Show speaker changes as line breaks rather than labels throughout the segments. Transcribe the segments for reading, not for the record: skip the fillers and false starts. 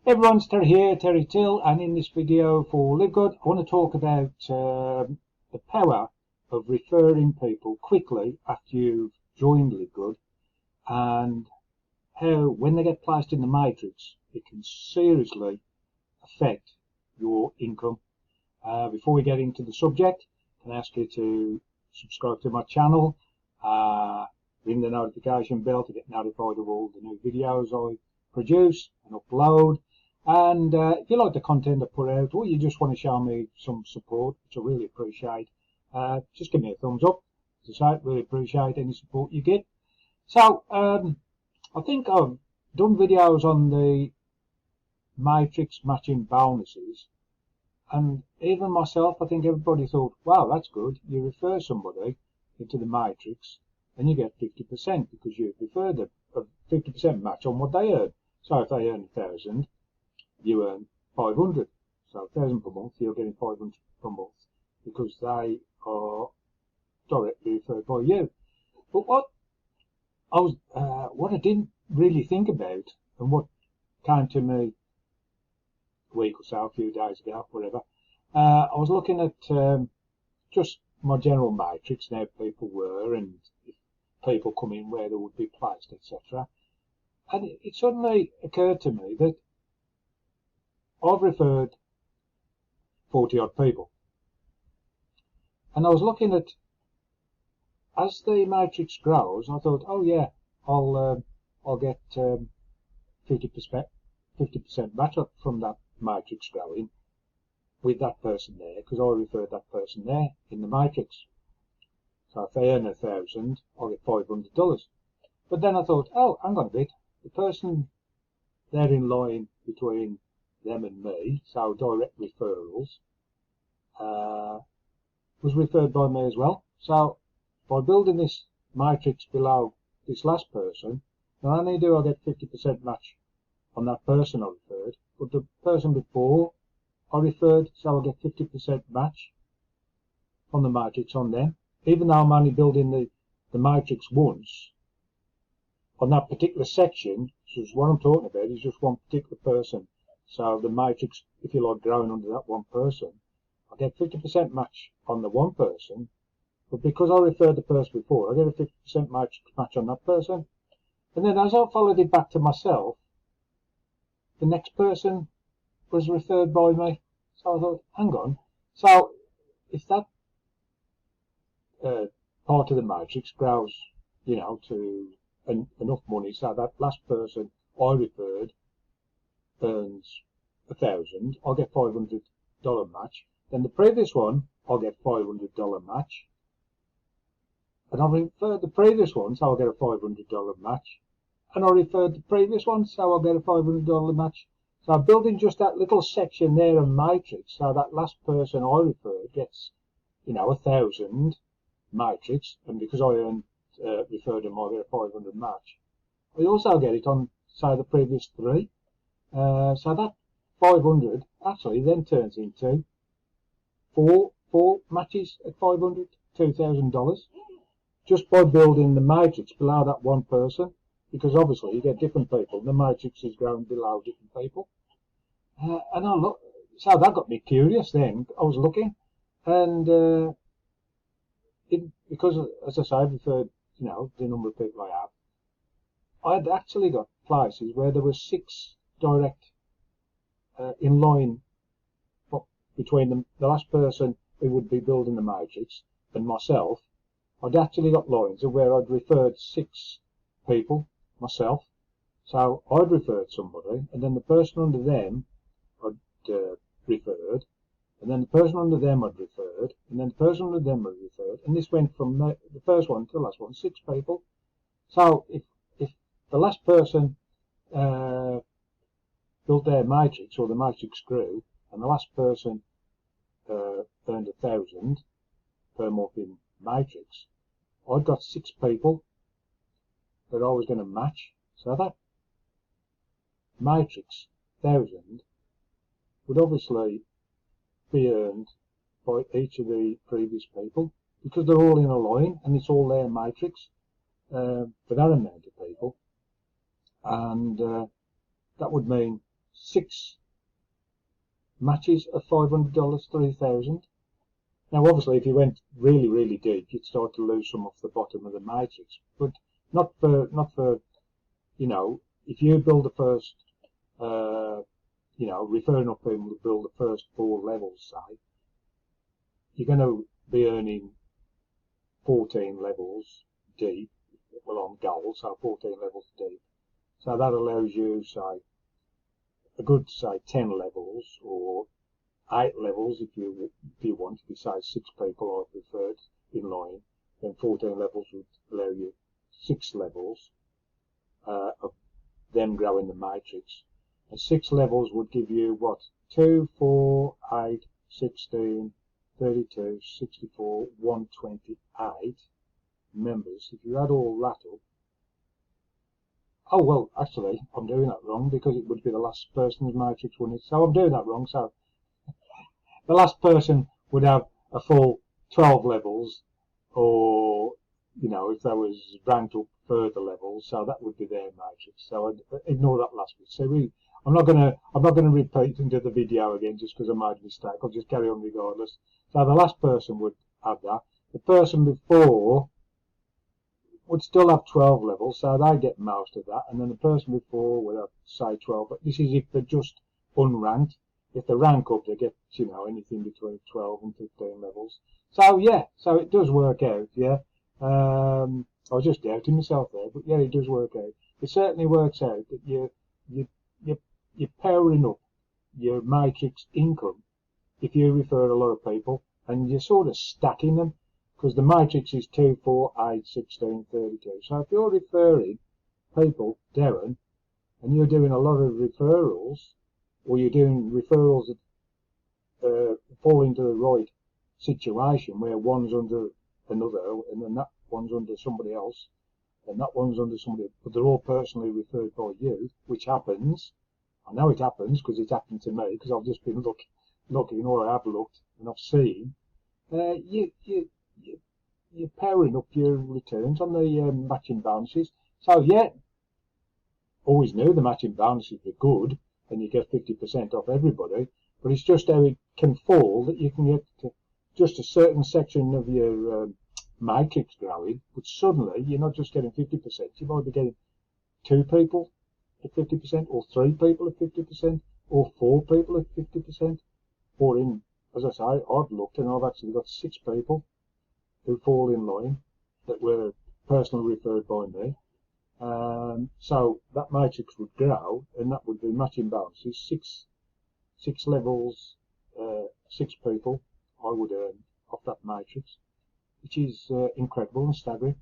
Everyone's Terry here, Terry Till, and in this video for LiveGood, I want to talk about the power of referring people quickly after you've joined LiveGood, and how when they get placed in the matrix, it can seriously affect your income. Before we get into the subject, can I ask you to subscribe to my channel, ring the notification bell to get notified of all the new videos I produce and upload. And if you like the content I put out, or you just want to show me some support, which I really appreciate, just give me a thumbs up. As I say, really appreciate any support you get. So I think I've done videos on the matrix matching bonuses, and even myself, I think everybody thought, wow, that's good. You refer somebody into the matrix and you get 50% because you refer them a 50% match on what they earn. So if they earn 1,000, you earn 500. So 1,000 per month, you're getting 500 per month because they are directly referred by you. But what I didn't really think about, and what came to me a week or so, a few days ago, whatever, I was looking at just my general matrix and how people were, and if people come in, where they would be placed, etc. And it suddenly occurred to me that I've referred 40 odd people, and I was looking at, as the matrix grows, I thought, oh yeah, I'll get 50% match up from that matrix growing with that person there, because I referred that person there in the matrix. So if they earn 1,000, I'll get $500. But then I thought, oh, hang on a bit, the person there in line between them and me, so direct referrals, was referred by me as well. So by building this matrix below this last person, not only do I get 50% match on that person I referred, but the person before I referred, so I get 50% match on the matrix on them, even though I'm only building the matrix once on that particular section. So what I'm talking about is just one particular person. So the matrix, if you like, growing under that one person, I get 50% match on the one person, but because I referred the person before, I get a 50% match on that person. And then as I followed it back to myself, the next person was referred by me. So I thought, hang on. So if that part of the matrix grows, to enough money, so that last person I referred earns 1,000, I'll get $500 match. Then the previous one, I'll get $500 match. And I referred the previous one, so I'll get a $500 match. And I referred the previous one, so I'll get a $500 match. So I'm building just that little section there of matrix, so that last person I referred gets, 1,000 matrix, and because I referred them, I get a 500 match. I also get it on, say, the previous three. So that 500 actually then turns into four matches at 500, $2,000, just by building the matrix below that one person, because obviously you get different people. The matrix is growing below different people, and I look. So that got me curious. Then I was looking, and because, as I say, I've referred, the number of people I have, I'd actually got places where there were 6 direct in line between the last person who would be building the matrix and myself. I'd actually got lines of where I'd referred 6 people myself. So I'd referred somebody, and then the person under them I'd referred, and then the person under them I'd referred, and then the person under them I'd referred, and this went from the first one to the last one, 6 people. So if the last person built their matrix, or the matrix grew, and the last person earned 1,000 per month in matrix, I'd got 6 people that I was going to match. So that matrix 1,000 would obviously be earned by each of the previous people, because they're all in a line and it's all their matrix for that amount of people. And that would mean 6 matches of $500, 3,000. Now, obviously, if you went really, really deep, you'd start to lose some off the bottom of the matrix. But not for you know, if you build the first, you know, refer enough people to build the first 4 levels, say, you're going to be earning 14 levels deep, well, on gold, so 14 levels deep. So that allows you, say, a good, say, 10 levels or 8 levels if you want. If you say 6 people I preferred in line, then 14 levels would allow you 6 levels of them growing the matrix. And 6 levels would give you what? 2, 4, 8, 16, 32, 64, 128 members. If you add all that up, oh well, actually I'm doing that wrong because it would be the last person's matrix, wouldn't it? So I'm doing that wrong. So the last person would have a full 12 levels, or you know, if there was ranked up further levels, so that would be their matrix. So I'd ignore that last bit. So I'm not gonna repeat and do the video again just because I made a mistake. I'll just carry on regardless. So the last person would have that. The person before would still have 12 levels, so they get most of that, and then the person before would have, say, 12. But this is if they're just unranked. If they rank up, they get, you know, anything between 12 and 15 levels. So yeah, so it does work out. Yeah, I was just doubting myself there, but yeah, it does work out. It certainly works out that you're powering up your matrix income if you refer a lot of people, and you're sort of stacking them, because the matrix is 2, 4, 8, 16, 32. So if you're referring people, Darren, and you're doing a lot of referrals, or you're doing referrals that fall into the right situation where one's under another, and then that one's under somebody else, and that one's under somebody else, but they're all personally referred by you, which happens. I know it happens because it's happened to me, because I've just been looking, or I have looked, and I've seen. You're powering up your returns on the matching bonuses. So yeah, always knew the matching bonuses were good, and you get 50% off everybody, but it's just how it can fall that you can get to just a certain section of your matrix growing, but suddenly you're not just getting 50%, you might be getting 2 people at 50%, or 3 people at 50%, or 4 people at 50%, or in, as I say, I've looked and I've actually got 6 people who fall in line that were personally referred by me. So that matrix would grow, and that would be matching bonuses, 6 levels, 6 people I would earn off that matrix, which is incredible and staggering.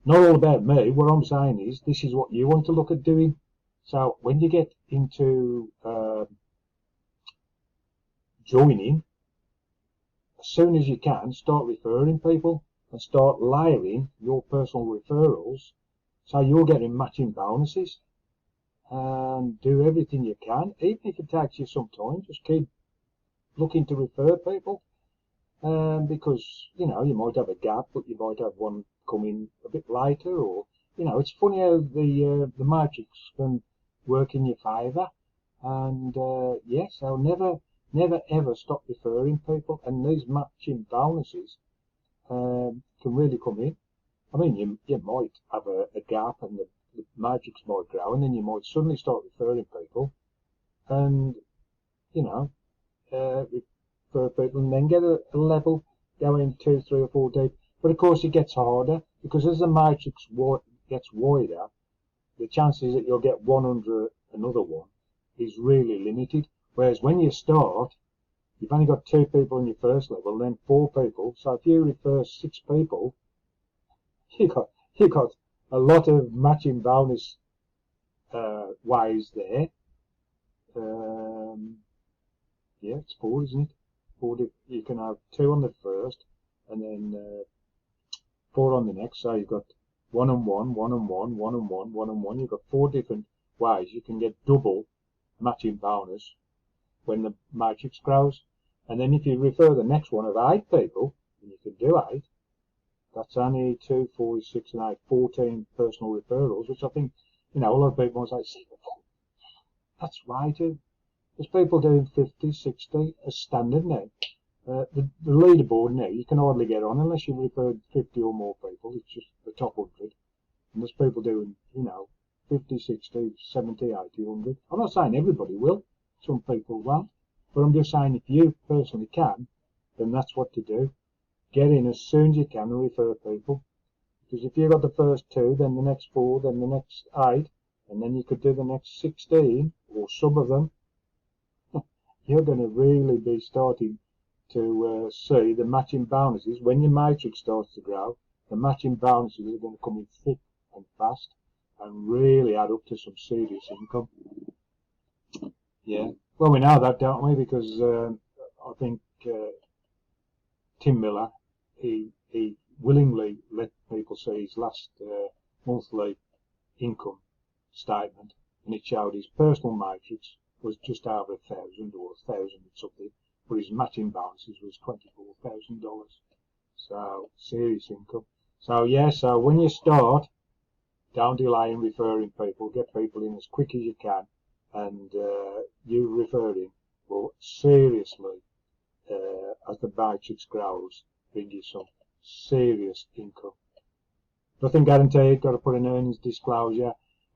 Not all about me. What I'm saying is, this is what you want to look at doing. So when you get into joining, as soon as you can, start referring people and start layering your personal referrals, so you're getting matching bonuses, and do everything you can, even if it takes you some time. Just keep looking to refer people, because you know, you might have a gap, but you might have one coming a bit later, or you know, it's funny how the matrix can work in your favour. And yes, I'll never ever stop referring people, and these matching bonuses can really come in. I mean, you might have a gap, and the matrix might grow, and then you might suddenly start referring people, and you know, refer people, and then get a level going 2, 3, or 4 deep. But of course, it gets harder, because as the matrix gets wider, the chances that you'll get one under another one is really limited. Whereas when you start, you've only got 2 people in your first level, then 4 people. So if you refer 6 people, you got a lot of matching bonus ways there. Yeah, it's 4, isn't it? 4. You can have 2 on the first, and then 4 on the next. So you've got 1 and 1, 1 and 1, 1 and 1, 1 and 1. You've got 4 different ways you can get double matching bonus when the matrix grows. And then if you refer the next one of 8 people, and you can do 8, that's only 2, 4, 6, and 8, 14 personal referrals, which I think, you know, a lot of people might say, that's way too. There's people doing 50, 60 as standard now. The leaderboard now, you can hardly get on unless you've referred 50 or more people. It's just the top 100. And there's people doing, 50, 60, 70, 80, 100. I'm not saying everybody will. Some people won't. But I'm just saying if you personally can, then that's what to do. Get in as soon as you can and refer people. Because if you got the first 2, then the next 4, then the next 8, and then you could do the next 16, or some of them, you're going to really be starting to see the matching bonuses. When your matrix starts to grow, the matching bonuses are going to come in thick and fast and really add up to some serious income. Yeah, well, we know that, don't we? Because I think Tim Miller, he willingly let people see his last monthly income statement, and it showed his personal matrix was just over 1,000 or 1,000 and something, but his matching bonuses was $24,000. So serious income. So yeah, so when you start, don't delay in referring people. Get people in as quick as you can, and you referring will seriously, as the matrix grows, bring you some serious income. Nothing guaranteed. Got to put an earnings disclosure.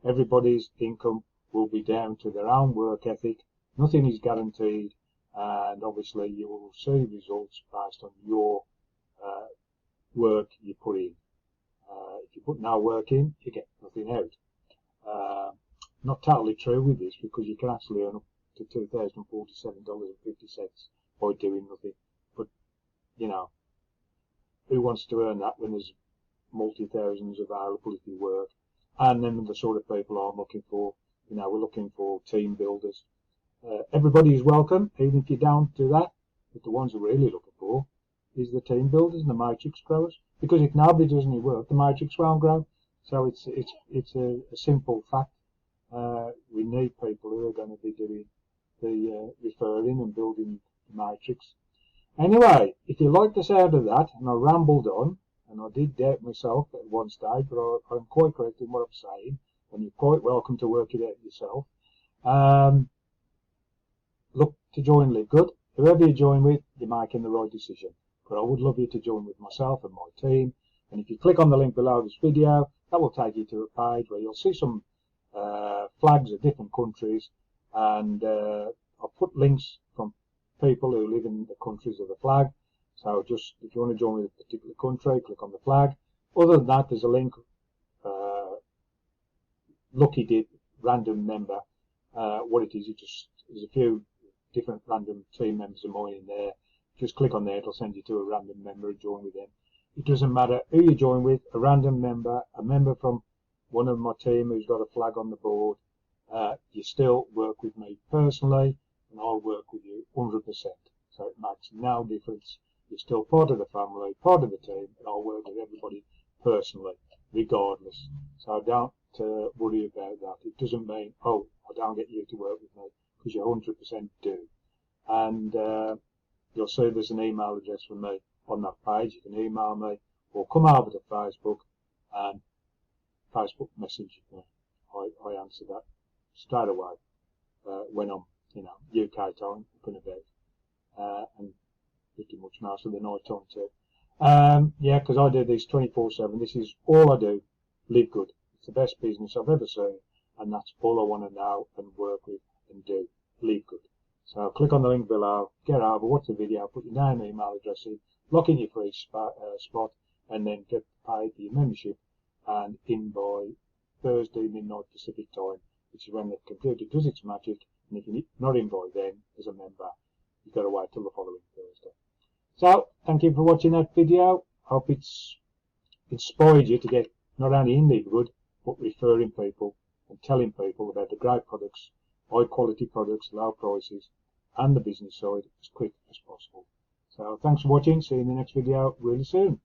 Everybody's income will be down to their own work ethic. Nothing is guaranteed, and obviously you will see results based on your work you put in. If you put no work in, you get nothing out. Not totally true with this, because you can actually earn up to $2,047.50 by doing nothing. But who wants to earn that when there's multi-thousands available if you work? And then the sort of people I'm looking for, we're looking for team builders. Everybody is welcome, even if you don't do that. But the ones we're really looking for is the team builders and the matrix growers. Because if nobody does any work, the matrix won't grow. So it's a simple fact. We need people who are going to be doing the referring and building the matrix. Anyway, if you like the sound of that, and I rambled on, and I did doubt myself at one stage, but I'm quite correct in what I'm saying, and you're quite welcome to work it out yourself. Look to join LiveGood. Whoever you join with, you're making the right decision. But I would love you to join with myself and my team. And if you click on the link below this video, that will take you to a page where you'll see some flags of different countries, and I'll put links from people who live in the countries of the flag. So just if you want to join with a particular country, click on the flag. Other than that, there's a link, lucky dip, random member. What it is, there's a few different random team members of mine in there. Just click on there, it'll send you to a random member and join with them. It doesn't matter who you join with, a random member, a member from one of my team who's got a flag on the board, you still work with me personally, and I'll work with you 100%. So it makes no difference. You're still part of the family, part of the team, and I'll work with everybody personally, regardless. So don't worry about that. It doesn't mean, oh, I don't get you to work with me, because you 100% do. And you'll see there's an email address for me on that page. You can email me, or come over to Facebook and Facebook message me. I answer that straight away when I'm, UK time, up and about, and pretty much most of the night time too. Yeah, because I do this 24/7. This is all I do. LiveGood. It's the best business I've ever seen, and that's all I want to know and work with and do. LiveGood. So click on the link below, get over, watch the video, put your name, email address in, lock in your free spot, and then get paid for your membership, and in by Thursday midnight Pacific time, which is when the computer does its magic. And if you're not in by then as a member, you've got to wait till the following Thursday. So thank you for watching that video. Hope it's inspired you to get not only in LiveGood, but referring people and telling people about the great products, high quality products, low prices, and the business side as quick as possible. So thanks for watching. See you in the next video really soon.